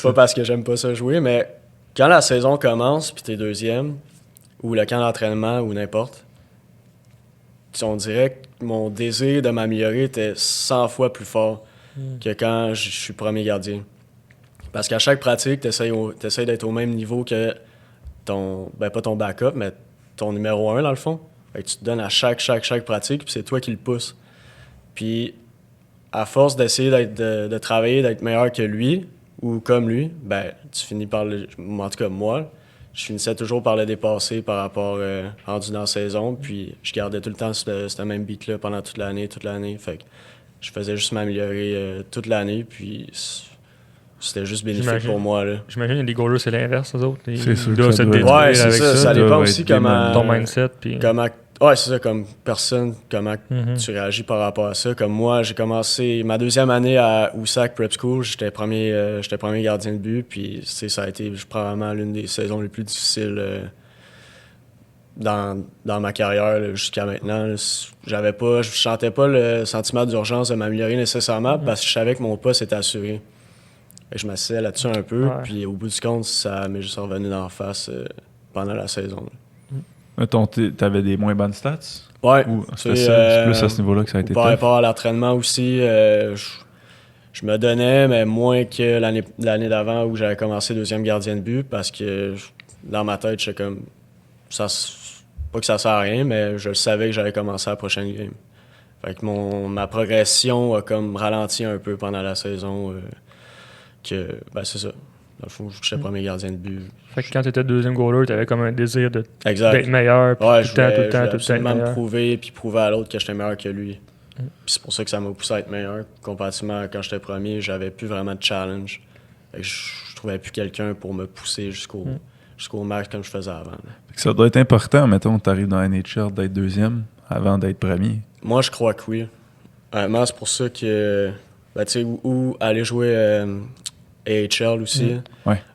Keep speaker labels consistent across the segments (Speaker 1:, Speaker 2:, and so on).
Speaker 1: pas parce que j'aime pas ça jouer, mais quand la saison commence, puis t'es deuxième, ou le camp d'entraînement, ou n'importe, on dirait que mon désir de m'améliorer était 100 fois plus fort que quand je suis premier gardien. Parce qu'à chaque pratique, t'essayes d'être au même niveau que ton... Ben, pas ton backup, mais ton numéro 1, dans le fond. Fait que tu te donnes à chaque pratique, puis c'est toi qui le pousse. Puis, à force d'essayer de travailler, d'être meilleur que lui, ou comme lui, ben, tu finis par le... En tout cas, moi, je finissais toujours par le dépasser par rapport rendu dans la saison, puis je gardais tout le temps ce même beat-là pendant toute l'année. Fait que je faisais juste m'améliorer toute l'année, puis c'était juste bénéfique pour moi, là.
Speaker 2: J'imagine que les goalers, c'est l'inverse, eux autres.
Speaker 3: C'est sûr
Speaker 2: Ils doivent
Speaker 3: que
Speaker 2: se
Speaker 3: ça doit
Speaker 2: détruire
Speaker 1: Ouais, c'est
Speaker 2: avec
Speaker 1: ça. Ça dépend aussi comment...
Speaker 2: ton mindset. Puis...
Speaker 1: Ouais, c'est ça, comme personne, comment tu réagis par rapport à ça. Comme moi, j'ai commencé ma deuxième année à USAC Prep School, j'étais premier gardien de but, puis ça a été probablement l'une des saisons les plus difficiles dans ma carrière là, jusqu'à maintenant. Là. Je sentais pas le sentiment d'urgence de m'améliorer nécessairement parce que je savais que mon poste était assuré. Et je m'assisais là-dessus un peu, puis au bout du compte, ça m'est juste revenu d'en face pendant la saison. Là.
Speaker 3: Mettons, t'avais des moins bonnes stats?
Speaker 1: Ouais.
Speaker 3: C'est plus à ce niveau-là que ça a été
Speaker 1: par
Speaker 3: tough?
Speaker 1: rapport à l'entraînement aussi, je me donnais, mais moins que l'année d'avant où j'avais commencé deuxième gardien de but parce que dans ma tête, j'étais comme... pas que ça sert à rien, mais je savais que j'allais commencer la prochaine game. Fait que ma progression a comme ralenti un peu pendant la saison. C'est ça. Dans le fond, j'étais premier gardien de but.
Speaker 2: Fait que quand tu étais deuxième goaler, tu avais comme un désir d'être meilleur, puis
Speaker 1: ouais,
Speaker 2: tout le temps,
Speaker 1: absolument me prouver, puis prouver à l'autre que j'étais meilleur que lui. Puis c'est pour ça que ça m'a poussé à être meilleur. Comparativement à quand j'étais premier, j'avais plus vraiment de challenge. Fait que je trouvais plus quelqu'un pour me pousser jusqu'au max comme je faisais avant.
Speaker 3: Ça doit être important, mettons, tu arrives dans la NHL d'être deuxième avant d'être premier.
Speaker 1: Moi, je crois que oui. Honnêtement, c'est pour ça que... tu sais, où aller jouer... AHL aussi,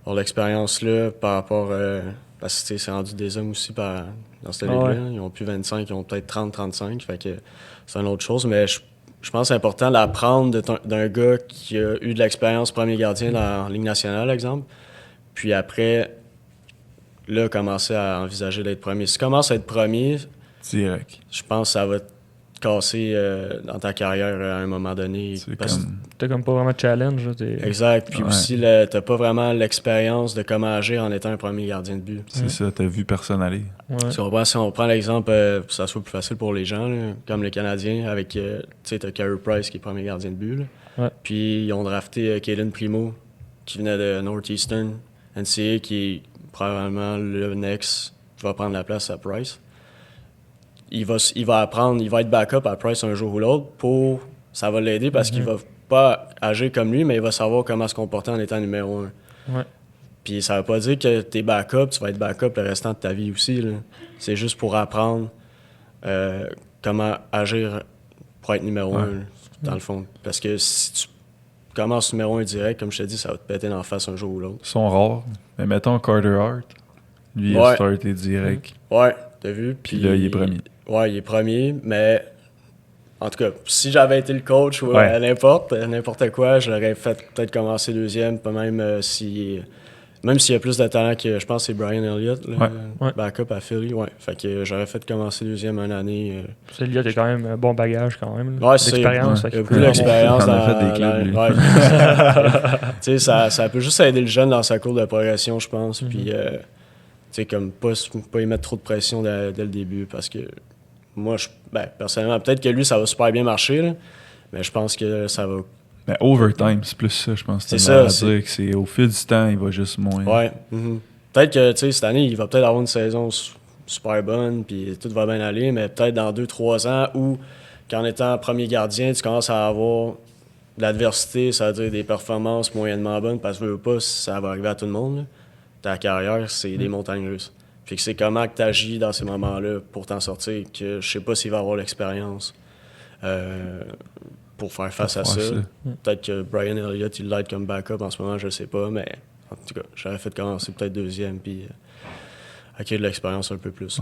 Speaker 1: pour l'expérience là, par rapport... parce que c'est rendu des hommes aussi dans cette ligue-là. Ils ont plus 25, ils ont peut-être 30-35, fait que c'est une autre chose. Mais je pense que c'est important d'apprendre d'un gars qui a eu de l'expérience premier gardien dans la Ligue nationale, exemple. Puis après, là, commencer à envisager d'être premier. Si tu commences à être premier,
Speaker 3: direct.
Speaker 1: Je pense que ça va te casser dans ta carrière à un moment donné.
Speaker 2: T'as comme pas vraiment de challenge.
Speaker 1: Exact. Puis aussi, t'as pas vraiment l'expérience de comment agir en étant un premier gardien de but.
Speaker 3: C'est ça, t'as vu personne aller.
Speaker 1: Si on prend l'exemple, pour que ça soit plus facile pour les gens, là, comme les Canadiens, avec, tu sais, t'as Carey Price qui est premier gardien de but. Là. Puis ils ont drafté Caden Primo, qui venait de Northeastern NCAA, qui est probablement le next qui va prendre la place à Price. Il va apprendre, il va être backup à Price un jour ou l'autre ça va l'aider parce qu'il va pas agir comme lui, mais il va savoir comment se comporter en étant numéro 1. Puis ça veut pas dire que t'es backup, tu vas être backup le restant de ta vie aussi. Là. C'est juste pour apprendre comment agir pour être numéro 1, dans le fond. Parce que si tu commences numéro 1 direct, comme je te dis, ça va te péter dans la face un jour ou l'autre.
Speaker 3: Ils sont rares. Mais mettons Carter Hart, lui, il a starté direct.
Speaker 1: Ouais, t'as vu.
Speaker 3: Puis là, il est premier.
Speaker 1: Ouais, il est premier, mais en tout cas, si j'avais été le coach ou n'importe quoi, j'aurais fait peut-être commencer deuxième, pas même même s'il y a plus de talent que je pense que c'est Brian Elliott, le backup à Philly. Ouais. Fait que j'aurais fait commencer deuxième une année.
Speaker 2: Elliott a quand même un bon bagage quand même.
Speaker 1: Ouais, c'est
Speaker 2: l'expérience.
Speaker 1: Il y a beaucoup d'expérience
Speaker 3: dans fait des clubs.
Speaker 1: Tu sais, ça peut juste aider le jeune dans sa cour de progression, je pense. Puis, tu sais, comme pas y mettre trop de pression dès le début parce que moi, personnellement, peut-être que lui, ça va super bien marcher, là, mais je pense que ça va...
Speaker 3: Mais overtime, c'est plus ça, je pense.
Speaker 1: C'est ça.
Speaker 3: Dire que c'est au fil du temps, il va juste moins...
Speaker 1: Ouais. Peut-être que, tu sais, cette année, il va peut-être avoir une saison super bonne, puis tout va bien aller, mais peut-être dans 2-3 ans, où, qu'en étant premier gardien, tu commences à avoir de l'adversité, ça veut dire des performances moyennement bonnes, parce que je veux pas, ça va arriver à tout le monde, là. Ta carrière, c'est des montagnes russes. Puis que c'est comment que tu agis dans ces moments-là pour t'en sortir, que je sais pas s'il va avoir l'expérience pour faire face à ça. Peut-être que Brian Elliott, il l'aide comme backup en ce moment, je sais pas, mais en tout cas, j'aurais fait commencer peut-être deuxième, puis acquérir de l'expérience un peu plus.